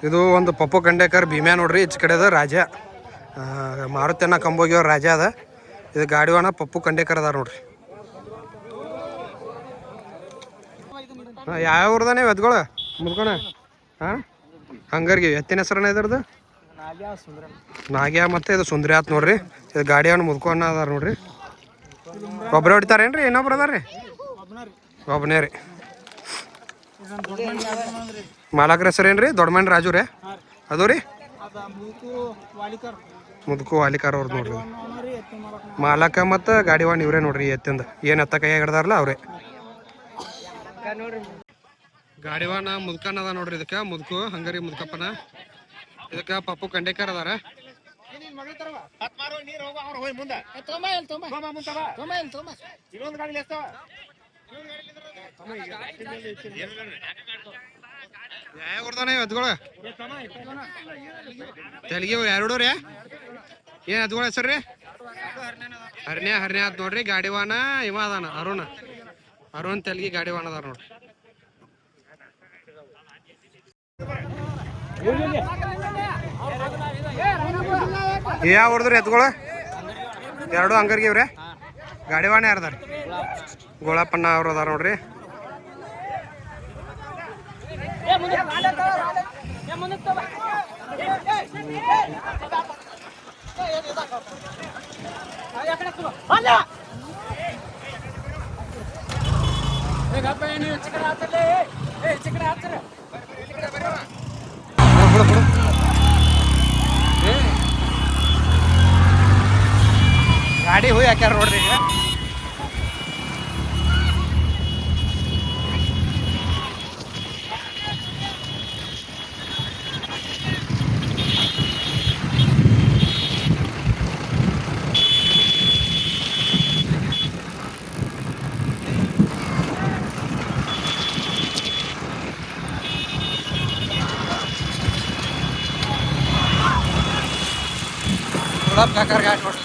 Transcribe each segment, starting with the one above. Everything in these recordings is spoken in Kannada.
ಇದು ಒಂದು ಪಪ್ಪು ಖಂಡೇಕರ್ ಭೀಮ್ಯಾ ನೋಡ್ರಿ. ಈಚೆ ಕಡೆ ಅದ ರಾಜ ಮಾರುತಿಯನ್ನ ಕಂಬೋಗಿಯವ್ರ ರಾಜ ಅದ. ಇದು ಗಾಡಿವಾನ ಪಪ್ಪು ಖಂಡೇಕರ್ ಅದ ನೋಡ್ರಿ. ಯಾವ ಊರ್ದ ನೀವು ಎತ್ಕೊಳ ಮುದ್ಕೋಣ? ಹಾಂ ಹಂಗರ್ಗಿ ಎತ್ತಿನ ಹೆಸರನ್ನ ಇದ್ರದ್ದು ನಾಗ್ಯ ಮತ್ತು ಇದು ಸುಂದ್ರಿ ಆತ್ ನೋಡ್ರಿ. ಇದು ಗಾಡಿಯವನ್ನ ಮುದ್ಕೋಣ ಅದಾರ ನೋಡ್ರಿ. ಒಬ್ಬರೇ ಹೊಡಿತಾರೇನ್ರಿ ಇನ್ನೊಬ್ರು ಅದಾರ ರೀ? ಒಬ್ಬನೇ ರೀ. ಮಾಲಕ್ರ ಹೆಸರೇನು ರೀ? ದೊಡ್ಡಮಣ್ ರಾಜು ರೀ ಅದು ರೀ. ಮುದುಕು ವಾಲಿಕಾರ್ ಅವ್ರದ್ದು ನೋಡ್ರಿ. ಮಾಲಕ ಮತ್ತು ಗಾಡಿವಾನ್ ಇವ್ರೇ ನೋಡ್ರಿ. ಎತ್ತಿಂದ ಏನು ಎತ್ತ ಕೈ ಹಿಡ್ದಾರಲ್ಲ ಅವ್ರೆ. ಗಾಡಿವಾನ ಮುದ್ಕನ್ ಅದ ನೋಡ್ರಿ. ಇದಕ್ಕೆ ಮುದ್ಕು ಹಂಗರಿ ಮುದ್ಕಪ್ಪನ. ಇದಕ್ಕೆ ಪಪ್ಪು ಖಂಡೇಕರ್ ಅದಾರ. ಯಾವ ಬರ್ತಾನೆ ಎತ್ಗಳು ತೆಲಿಗೆ ಎರಡು ರೀ? ಏನು ಎತ್ಗಳ ಹೆಸರು ರೀ? ಹರ್ನೇ ಆತ್ ನೋಡ್ರಿ. ಗಾಡಿವಾನ ಇವ ಅದಾನ ಅರುಣ್ ತೆಲಿಗೆ ಗಾಡಿವಾನ ಅದಾರ ನೋಡ್ರಿ. ಯಾವ ಹೊಡೆದ್ರಿ ಎತ್ಗಳು? ಎರಡು ಹಂಗರ್ಗಿ ಇವ್ರೆ. ಗಾಡಿವಾನ ಯಾರದಾರ? ಗೋಳಪ್ಪಣ್ಣ ಅವ್ರು ಅದಾರ ನೋಡ್ರಿ. ಗಾಡಿ ಹೋಗಿ ಹಾಕ್ಯಾರ ನೋಡ್ರಿ. ಈಗ ಕಾಕರ್ ಗಾಡಿ ನೋಡ್ರಿ.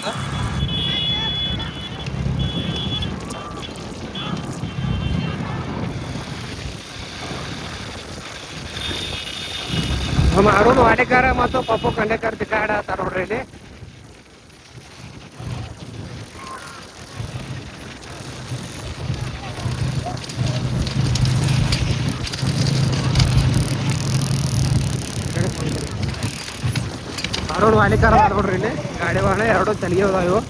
ನಮ್ಮ ಅರುಣ್ ವಾಡೇಕರ್ ಮತ್ತು ಪಪ್ಪು ಖಂಡೇಕರ್ ತಿಕ್ಕಾಡ ಆಡ್ತಾರ ನೋಡ್ರಿ ಇಲ್ಲಿ. ಅರುಣ್ ವಾಡೇಕರ್ ಅದ ನೋಡ್ರಿ ಇಲ್ಲಿ. ಗಾಡಿ ವಾಹನ ಎರಡು ತೆಲಿಗೆ ಅದಾವ ಇವು.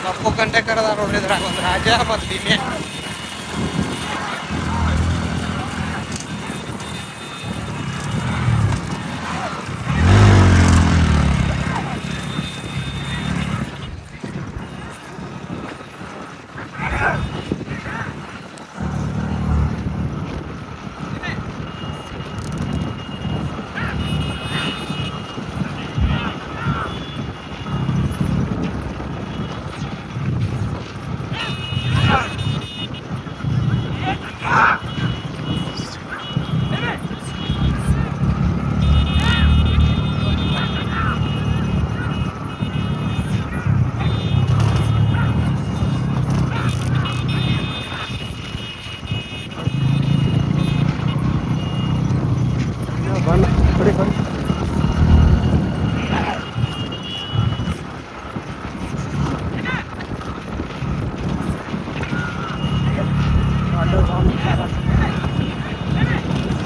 ಪಪ್ಪು ಖಂಡೇಕರ್ ಅದ ನೋಡ್ರಿ. ಇದ್ರಾಗ ಒಂದು ರಾಜ ಮತ್ತು ಭೀಮೆ.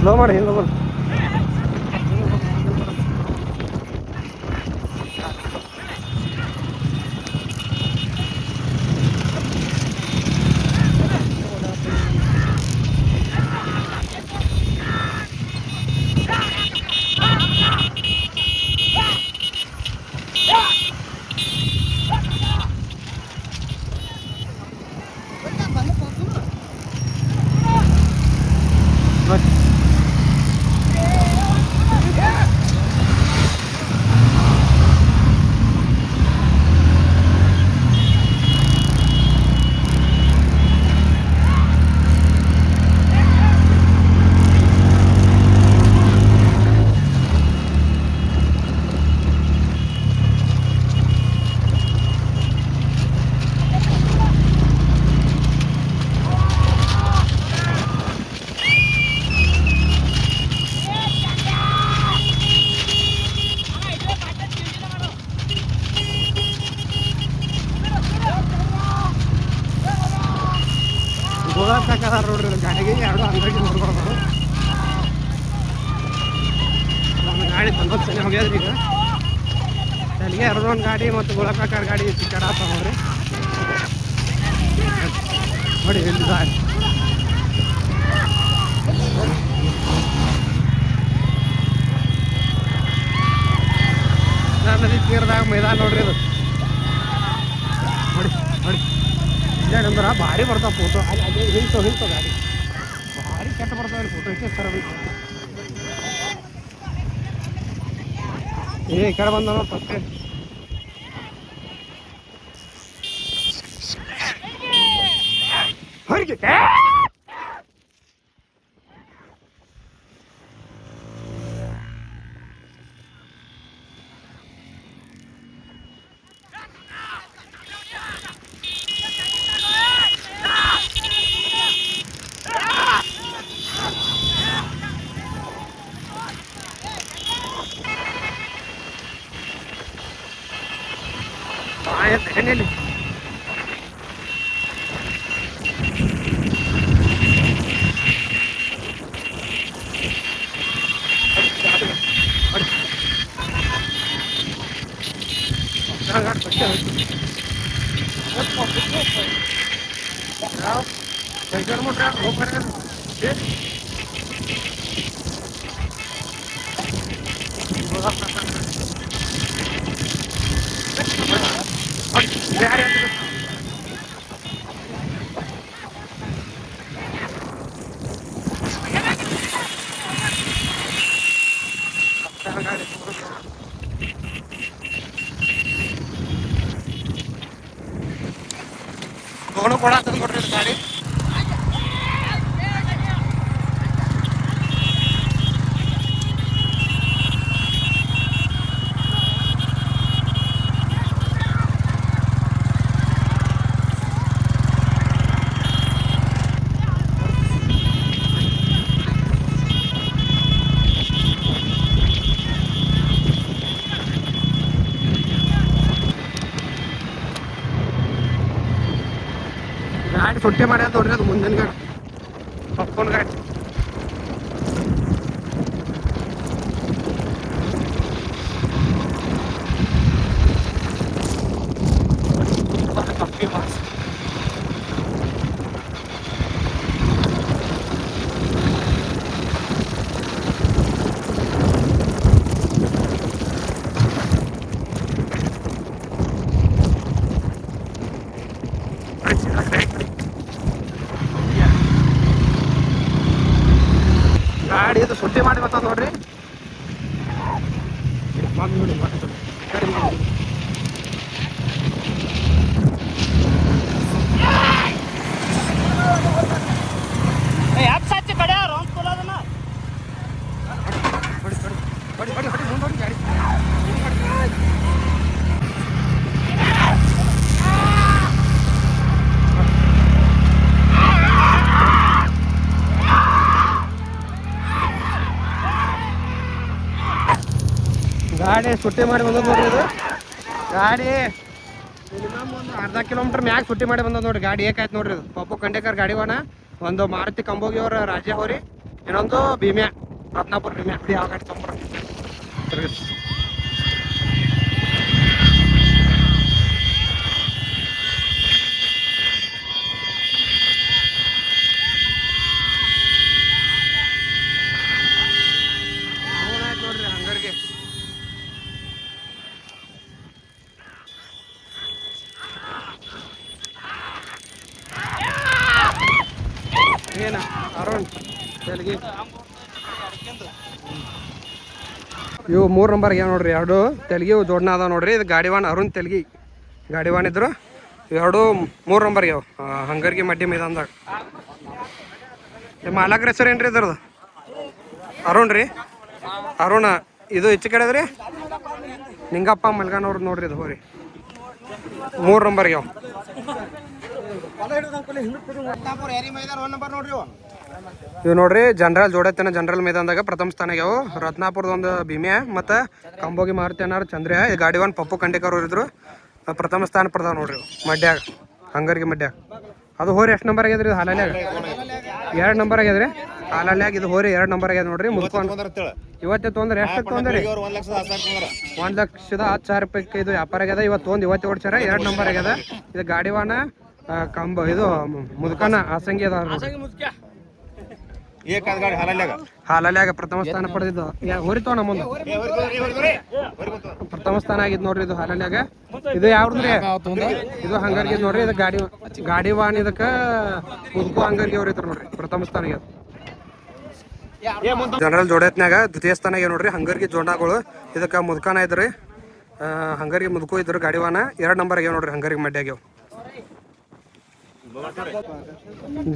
ಸ್ಲೋ ಮಾಡಿ ಹಿಂಗೆ ಹೋಗೋದು. ಗುಲಾಬ್ಕಾಕದಾರ ನೋಡ್ರಿ ಗಾಡಿಗೆ ಎರಡು ಅಂಗಡಿ ನೋಡ್ಬೋದು. ಒಂದು ಗಾಡಿ ತಂದೋದು ಸರಿ ಹೋಗ್ಯದ್ರಿ ಈಗ ಅಲ್ಲಿಗೆ ಎರಡೊಂದು ಗಾಡಿ ಮತ್ತು ಗುಲಾಬ್ಕಾಕಾರ ಗಾಡಿ ಚಿಕ್ಕಡ ಆಗ್ತಾವ ನೋಡ್ರಿ. ನೋಡಿ ಎಲ್ಲಿದ್ದಾರೆ ನದಿ ತೀರದಾಗ ಮೈದಾನ ನೋಡ್ರಿ ಇದು. ನೋಡಿ ನೋಡಿ ಇಲ್ಲೇ ಅಂದ್ರೆ ಭಾರಿ ಬರ್ತಾವ ಫೋಟೋ. ಅಲ್ಲಿ ನಿಲ್ತೋ ಗಾಡಿ ಭಾರಿ ಕೆಟ್ಟ ಬರ್ತಾವ ಅಲ್ಲಿ ಫೋಟೋ ಇಷ್ಟೇ ತರಬೇಕು. ಈ ಕಡೆ ಬಂದ ನೋಡಿ ಫಸ್ಟ್ ಹೊರಗೆ ಎಣ್ಣೆಯಲ್ಲಿ दोनों बड़ा ತಂದ್ಕೊಡ್ರಿ ಗಾಡಿ. ಗಾಡಿ ಸುಟ್ಟಿ ಮಾಡ್ಯಾದ ನೋಡ್ರಿ ಅದು ಮುಂದಿನ ಗಾಡಿ ಪಪ್ಪನ ಗಾಡಿ. ಗಾಡಿ ಇದು ಸುಟ್ಟಿ ಮಾಡಿ ಬರ್ತದ ನೋಡ್ರಿ. ಗಾಡಿ ಸುಟ್ಟಿ ಮಾಡಿ ಬಂದದ ನೋಡ್ರಿ. ಇದು ಗಾಡಿ ಮಿನಿಮಮ್ ಒಂದು ಅರ್ಧ ಕಿಲೋಮೀಟರ್ ಮ್ಯಾಗ ಸುಟ್ಟಿ ಮಾಡಿ ಬಂದದ ನೋಡ್ರಿ. ಗಾಡಿ ಏಕಾಯ್ತು ನೋಡ್ರಿ. ಇದು ಪಪ್ಪು ಖಂಡೇಕರ್ ಗಾಡಿವಾನ, ಒಂದು ಮಾರುತಿ ಕಂಬೋಗಿ ಅವರ ರಾಜ್ಯ ಅವ್ರಿ, ಇನ್ನೊಂದು ಭೀಮ್ಯಾ ರತ್ನಾಪುರ ಭೀಮ್ಯಾ. ಯಾವ ಗಾಡಿ ತೊಂಬರ ನೋಡ್ರಿ ಹಂಗರ್ಗೆ. ಏನ ಅರುಣ್ ತೆಲಗಿ ಇವು 3 ನಂಬರ್ ಆಗ್ಯಾವ ನೋಡ್ರಿ. ಎರಡು ತೆಲಗಿ ದೊಡ್ಡ ಅದಾವ ನೋಡ್ರಿ. ಇದು ಗಾಡಿವಾನ್ ಅರುಣ್ ತೆಲಗಿ ಗಾಡಿವಾನ್ ಇದ್ರು. ಎರಡು 3 ನಂಬರ್ ಆಗ್ಯಾವ ಹಂಗರ್ಗಿ ಮಡ್ಡಿ ಮೈದಾನದಾಗ. ಮಾಲಕ್ರ ಹೆಸರು ಏನ್ರಿ ಇದ್ರದ್ದು? ಅರುಣ್ ರೀ. ಅರುಣ. ಇದು ಹೆಚ್ಚು ಕಡೆ ಅದ್ರಿ ನಿಂಗಪ್ಪ ಮಲ್ಗಾನವ್ರದ್ದು ನೋಡ್ರಿ. ಇದು ಹೋರಿ 3 ನಂಬರ್ ಆಗ್ಯಾವ. ಇವು ನೋಡ್ರಿ ಜನರಲ್ ಜೋಡತ್ತಿನ ಜನರಲ್ ಮೈದಾನದಾಗ ಪ್ರಥಮ ಸ್ಥಾನ ಆಗ್ಯಾವ. ರತ್ನಾಪುರದ ಒಂದು ಭೀಮ್ಯಾ ಮತ್ತು ಕಂಬೋಗಿ ಮಾರುತಿ ಅನ್ನಾರ ಚಂದ್ರ್ಯ. ಈ ಗಾಡಿವಾನ್ ಪಪ್ಪು ಖಂಡೇಕರ್ ಅವ್ರು ಇದ್ರು. ಪ್ರಥಮ ಸ್ಥಾನ ಪಡೆದಾವ ನೋಡ್ರಿ ಮಡ್ಯಾಗ ಹಂಗರ್ಗಿ ಮಡ್ಯಾಗ. ಅದು ಹೋರಿ ಎಷ್ಟು ನಂಬರ್ ಆಗ್ಯದ್ರಿ ಇದು ಹಾಲಲ್ಯಾಗ 2 ನಂಬರ್ ಆಗ್ಯದ್ರಿ ಹಾಲಲ್ಯಾಗ ಇದು ಹೋರಿ 2 ನಂಬರ್ ಆಗ್ಯದ ನೋಡ್ರಿ ಮುದ್ಕೊಂಡು ಇವತ್ತೇ ತೊಂದ್ರೆ ಎಷ್ಟು ತೊಂದ್ರಿ 1,10,10,000 ರೂಪಾಯಿ ಇದು ವ್ಯಾಪಾರ ಆಗ್ಯದ ಇವತ್ತು ಓಡ್ಸಾರ 2 ನಂಬರ್ ಆಗ್ಯದ ಇದು ಗಾಡಿವಾನ ಕಂಬ ಇದು ಮುದ್ಕನ ಆಸಂಗಿ ಅದ ಹಾಲಲ್ಯಾಗ ಪ್ರಥಮ ಸ್ಥಾನ ಪಡೆದಿದ್ದು ಹೋರಿತವ ನಮ್ಮೊಂದು ಪ್ರಥಮ ಸ್ಥಾನ ಆಗಿದ್ ನೋಡ್ರಿ ಇದು ಹಾಲಲ್ಯಾಗ ಇದು ಯಾವ್ದ್ರಿ ಇದು ಹಂಗರ್ಗಿ ನೋಡ್ರಿ ಇದು ಗಾಡಿವಾನ್ ಇದಕ್ಕ ಮುದ್ಕು ಹಂಗರ್ಗಿ ಅವ್ರ ಐತ್ರ ನೋಡ್ರಿ ಪ್ರಥಮ ಸ್ಥಾನ ಆಗ್ಯದ ಜನರಲ್ ಜೋಡತ್ನಾಗ ದ್ವಿತೀಯ ಸ್ಥಾನ ಆಗ್ಯಾವ ನೋಡ್ರಿ ಹಂಗರ್ಗಿ ಜೋಡಗಳು ಇದಕ್ಕ ಮುದ್ಕನ ಇದ್ರಿ ಹಂಗರ್ಗಿ ಮುದ್ಕು ಇದ್ರು ಗಾಡಿವಾನ 2 ನಂಬರ್ ಆಗ್ಯಾವ ನೋಡ್ರಿ ಹಂಗರ್ಗಿ ಮಡ್ಡಿ ಆಗ್ಯಾವ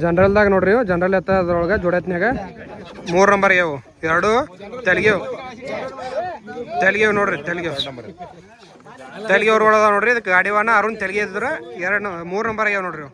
ಜನರಲ್ದಾಗ ನೋಡ್ರಿ ಜನರಲ್ ಎತ್ತದ್ರೊಳಗ ಜೋಡತ್ನ್ಯಾಗ 3 ನಂಬರ್ ಆಗ್ಯಾವ 2 ತೆಲಿಗೆವ್ ನೋಡ್ರಿ ತೆಲಿಗೆ ಅವ್ರ ಒಳಗ ನೋಡ್ರಿ ಇದಕ್ಕೆ ಗಾಡಿವಾನ ಅರುಣ್ ತೆಲಿಗೆ ಇದ್ರ 3 ನಂಬರ್ ಆಗ್ಯಾವ ನೋಡ್ರಿ